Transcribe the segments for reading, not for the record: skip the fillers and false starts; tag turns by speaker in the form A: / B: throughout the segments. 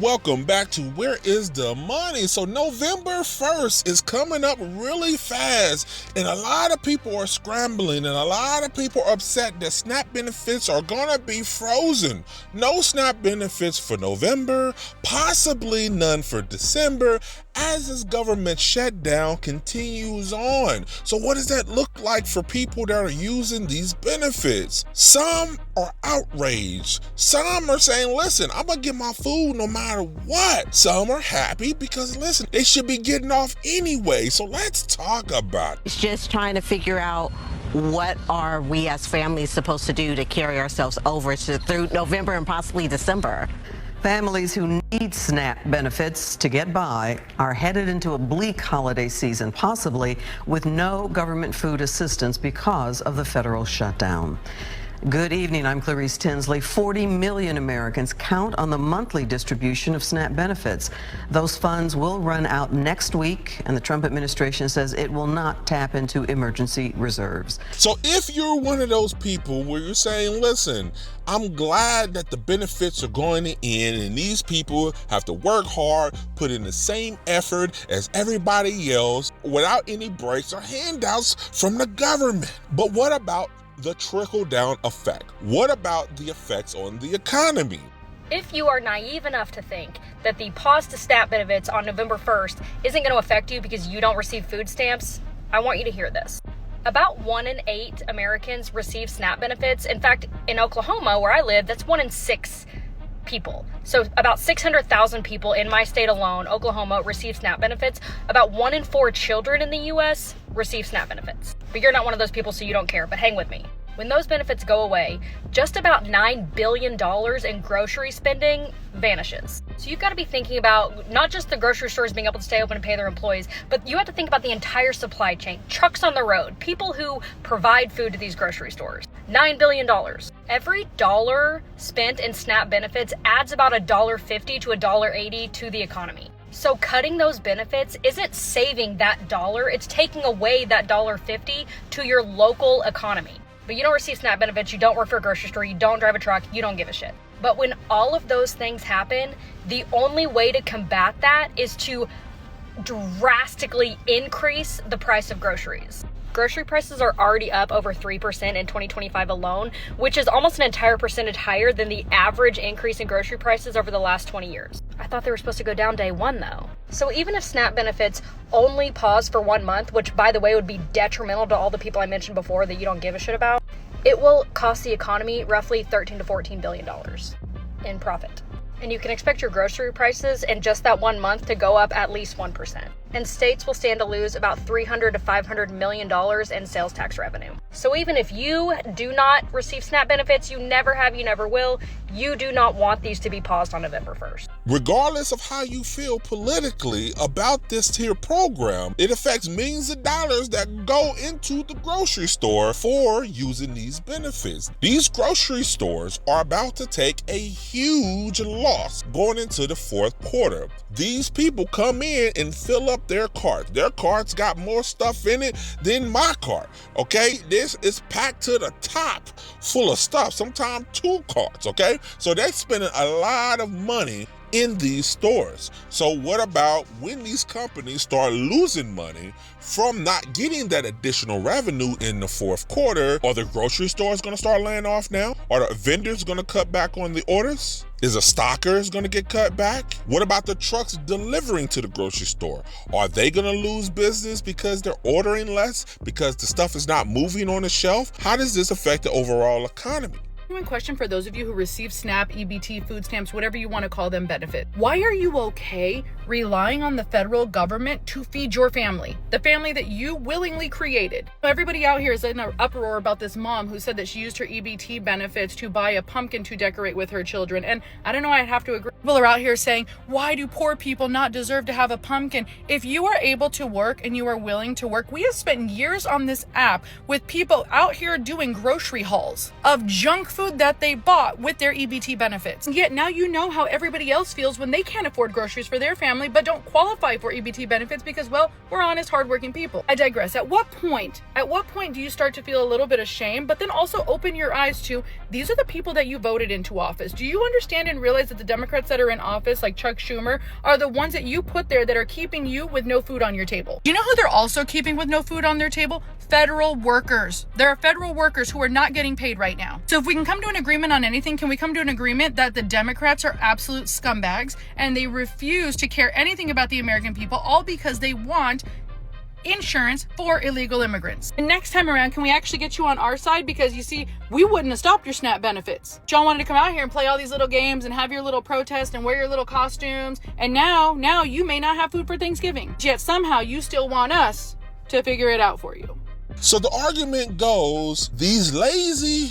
A: Welcome back to Where is the Money? So November 1st is coming up really fast, and a lot of people are scrambling, and a lot of people are upset that SNAP benefits are gonna be frozen. No SNAP benefits for November, possibly none for December, as this government shutdown continues on. So what does that look like for people that are using these benefits? Some are outraged. Some are saying, listen, I'm gonna get my food no matter what. Some are happy because, listen, they should be getting off anyway. So let's talk about it.
B: It's just trying to figure out what are we as families supposed to do to carry ourselves over through November and possibly December.
C: Families who need SNAP benefits to get by are headed into a bleak holiday season, possibly with no government food assistance because of the federal shutdown. Good evening, I'm Clarice Tinsley. 40 million Americans count on the monthly distribution of SNAP benefits. Those funds will run out next week, and the Trump administration says it will not tap into emergency reserves.
A: So if you're one of those people where you're saying, listen, I'm glad that the benefits are going to end and these people have to work hard, put in the same effort as everybody else without any breaks or handouts from the government. But what about the trickle-down effect? What about the effects on the economy?
D: If you are naive enough to think that the pause to SNAP benefits on November 1st isn't going to affect you because you don't receive food stamps, I want you to hear this. About 1 in 8 Americans receive SNAP benefits. In fact, in Oklahoma, where I live, that's 1 in 6 people. So about 600,000 people in my state alone, Oklahoma, receive SNAP benefits. About 1 in 4 children in the U.S. receive SNAP benefits. But you're not one of those people, so you don't care, but hang with me. When those benefits go away, just about $9 billion in grocery spending vanishes. So you've got to be thinking about not just the grocery stores being able to stay open and pay their employees, but you have to think about the entire supply chain, trucks on the road, people who provide food to these grocery stores. $9 billion. Every dollar spent in SNAP benefits adds about $1.50 to $1.80 to the economy. So cutting those benefits isn't saving that dollar, it's taking away that $1.50 to your local economy. But you don't receive SNAP benefits, you don't work for a grocery store, you don't drive a truck, you don't give a shit. But when all of those things happen, the only way to combat that is to drastically increase the price of groceries. Grocery prices are already up over 3% in 2025 alone, which is almost an entire percentage higher than the average increase in grocery prices over the last 20 years. I thought they were supposed to go down day one though. So even if SNAP benefits only pause for 1 month, which by the way would be detrimental to all the people I mentioned before that you don't give a shit about, it will cost the economy roughly $13 to $14 billion in profit. And you can expect your grocery prices in just that 1 month to go up at least 1%. And states will stand to lose about $300 to $500 million in sales tax revenue. So even if you do not receive SNAP benefits, you never have, you never will, you do not want these to be paused on November 1st.
A: Regardless of how you feel politically about this here program, it affects millions of dollars that go into the grocery store for using these benefits. These grocery stores are about to take a huge loss going into the fourth quarter. These people come in and fill up their carts. Their carts got more stuff in it than my cart. Okay, this is packed to the top full of stuff, sometimes 2 carts. Okay, so they're spending a lot of money in these stores. So what about when these companies start losing money from not getting that additional revenue in the fourth quarter? Are the grocery stores going to start laying off now? Are the vendors going to cut back on the orders? Is a stockers going to get cut back? What about the trucks delivering to the grocery store? Are they going to lose business because they're ordering less, because the stuff is not moving on the shelf? How does this affect the overall economy?
E: One question for those of you who receive SNAP, EBT, food stamps, whatever you want to call them, benefit. Why are you okay relying on the federal government to feed your family, the family that you willingly created? Everybody out here is in an uproar about this mom who said that she used her EBT benefits to buy a pumpkin to decorate with her children. And I don't know, I'd have to agree. People are out here saying, why do poor people not deserve to have a pumpkin? If you are able to work and you are willing to work, we have spent years on this app with people out here doing grocery hauls of junk food that they bought with their EBT benefits. And yet now you know how everybody else feels when they can't afford groceries for their family but don't qualify for EBT benefits because, well, we're honest, hardworking people. I digress. At what point do you start to feel a little bit of shame, but then also open your eyes to these are the people that you voted into office? Do you understand and realize that the Democrats that are in office, like Chuck Schumer, are the ones that you put there that are keeping you with no food on your table? Do you know who they're also keeping with no food on their table? Federal workers. There are federal workers who are not getting paid right now. So if we can come to an agreement on anything, can we come to an agreement that the Democrats are absolute scumbags and they refuse to care anything about the American people, all because they want insurance for illegal immigrants? And next time around, can we actually get you on our side? Because you see, we wouldn't have stopped your SNAP benefits. Y'all wanted to come out here and play all these little games and have your little protest and wear your little costumes. And now you may not have food for Thanksgiving. Yet somehow you still want us to figure it out for you.
A: So the argument goes, these lazy,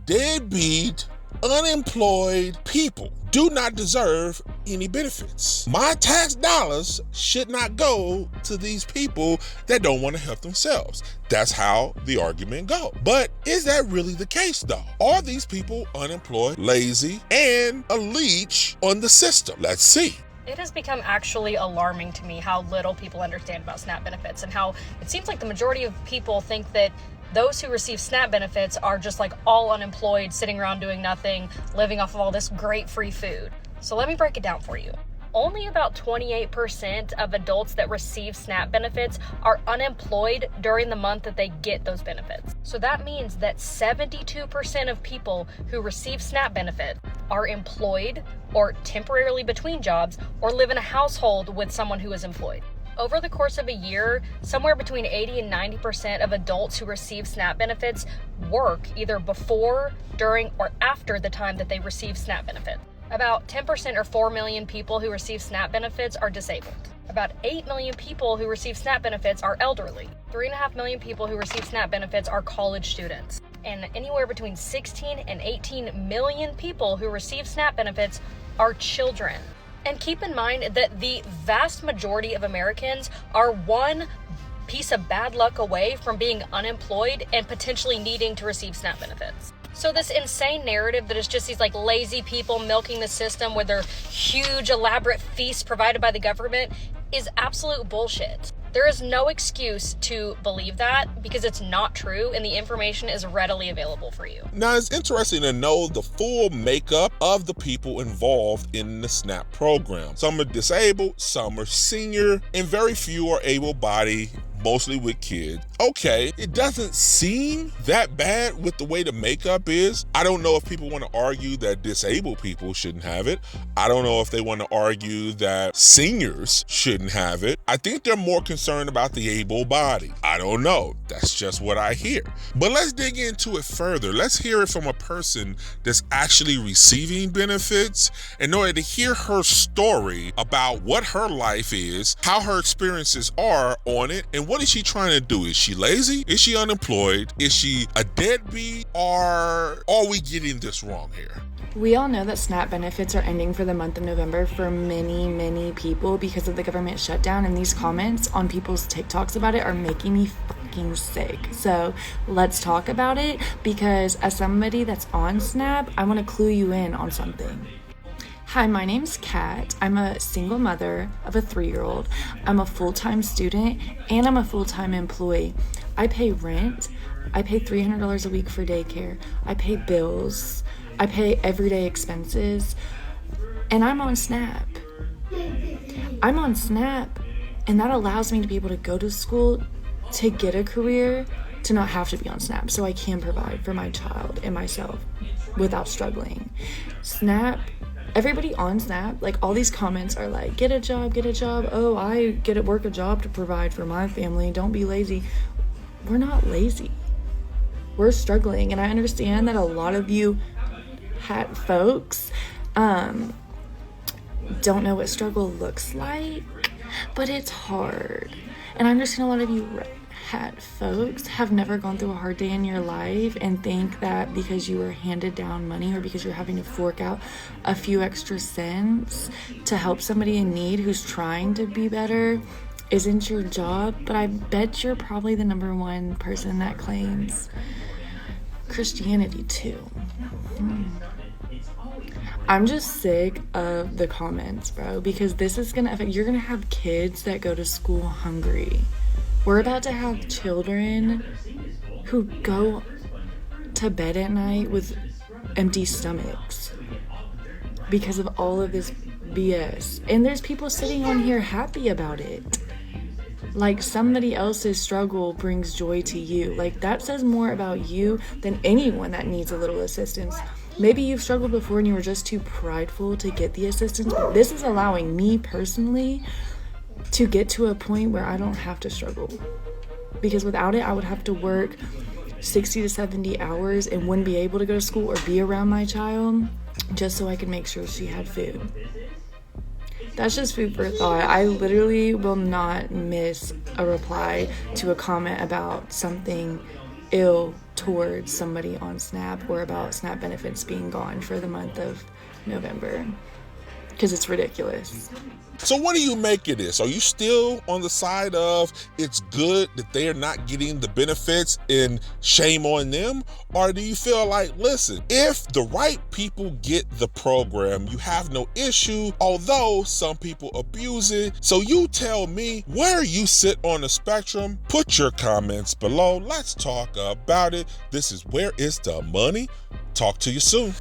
A: deadbeat, unemployed people do not deserve any benefits. My tax dollars should not go to these people that don't want to help themselves. That's how the argument goes. But is that really the case though? Are these people unemployed, lazy, and a leech on the system? Let's see.
D: It has become actually alarming to me how little people understand about SNAP benefits and how it seems like the majority of people think that those who receive SNAP benefits are just like all unemployed, sitting around doing nothing, living off of all this great free food. So let me break it down for you. Only about 28% of adults that receive SNAP benefits are unemployed during the month that they get those benefits. So that means that 72% of people who receive SNAP benefits are employed or temporarily between jobs or live in a household with someone who is employed. Over the course of a year, somewhere between 80 and 90% of adults who receive SNAP benefits work either before, during, or after the time that they receive SNAP benefits. About 10% or 4 million people who receive SNAP benefits are disabled. About 8 million people who receive SNAP benefits are elderly. 3.5 million people who receive SNAP benefits are college students. And anywhere between 16 and 18 million people who receive SNAP benefits are children. And keep in mind that the vast majority of Americans are one piece of bad luck away from being unemployed and potentially needing to receive SNAP benefits. So this insane narrative that is just these like lazy people milking the system with their huge elaborate feasts provided by the government is absolute bullshit. There is no excuse to believe that because it's not true and the information is readily available for you.
A: Now, it's interesting to know the full makeup of the people involved in the SNAP program. Some are disabled, some are senior, and very few are able-bodied, mostly with kids. Okay, it doesn't seem that bad with the way the makeup is. I don't know if people want to argue that disabled people shouldn't have it. I don't know if they want to argue that seniors shouldn't have it. I think they're more concerned about the able-bodied. I don't know. That's just what I hear. But let's dig into it further. Let's hear it from a person that's actually receiving benefits in order to hear her story about what her life is, how her experiences are on it, and what is she trying to do? Is she lazy? Is she unemployed? Is she a deadbeat? Or are we getting this wrong here?
F: We all know that SNAP benefits are ending for the month of November for many, many people because of the government shutdown, and these comments on people's TikToks about it are making me fucking sick. So let's talk about it because as somebody that's on SNAP, I want to clue you in on something. Hi, my name's Kat. I'm a single mother of a 3-year-old. I'm a full-time student and I'm a full-time employee. I pay rent. I pay $300 a week for daycare. I pay bills. I pay everyday expenses. And I'm on SNAP. I'm on SNAP, and that allows me to be able to go to school, to get a career, to not have to be on SNAP, so I can provide for my child and myself without struggling. SNAP, everybody on SNAP, like all these comments are like, get a job, oh, I get to work a job to provide for my family, don't be lazy. We're not lazy. We're struggling, and I understand that a lot of you folks don't know what struggle looks like, but it's hard. And I understand a lot of you folks have never gone through a hard day in your life and think that because you were handed down money or because you're having to fork out a few extra cents to help somebody in need who's trying to be better isn't your job. But I bet you're probably the number one person that claims Christianity too. I'm just sick of the comments, bro, because this is gonna affect, you're gonna have kids that go to school hungry. We're about to have children who go to bed at night with empty stomachs because of all of this BS. And there's people sitting on here happy about it. Like, somebody else's struggle brings joy to you. Like, that says more about you than anyone that needs a little assistance. Maybe you've struggled before and you were just too prideful to get the assistance. This is allowing me personally to get to a point where I don't have to struggle. Because without it, I would have to work 60 to 70 hours and wouldn't be able to go to school or be around my child just so I could make sure she had food. That's just food for thought. I literally will not miss a reply to a comment about something ill towards somebody on SNAP or about SNAP benefits being gone for the month of November, because it's ridiculous.
A: So what do you make of this? Are you still on the side of it's good that they are not getting the benefits and shame on them? Or do you feel like, listen, if the right people get the program, you have no issue, although some people abuse it? So you tell me where you sit on the spectrum. Put your comments below. Let's talk about it. This is Where Is the Money? Talk to you soon.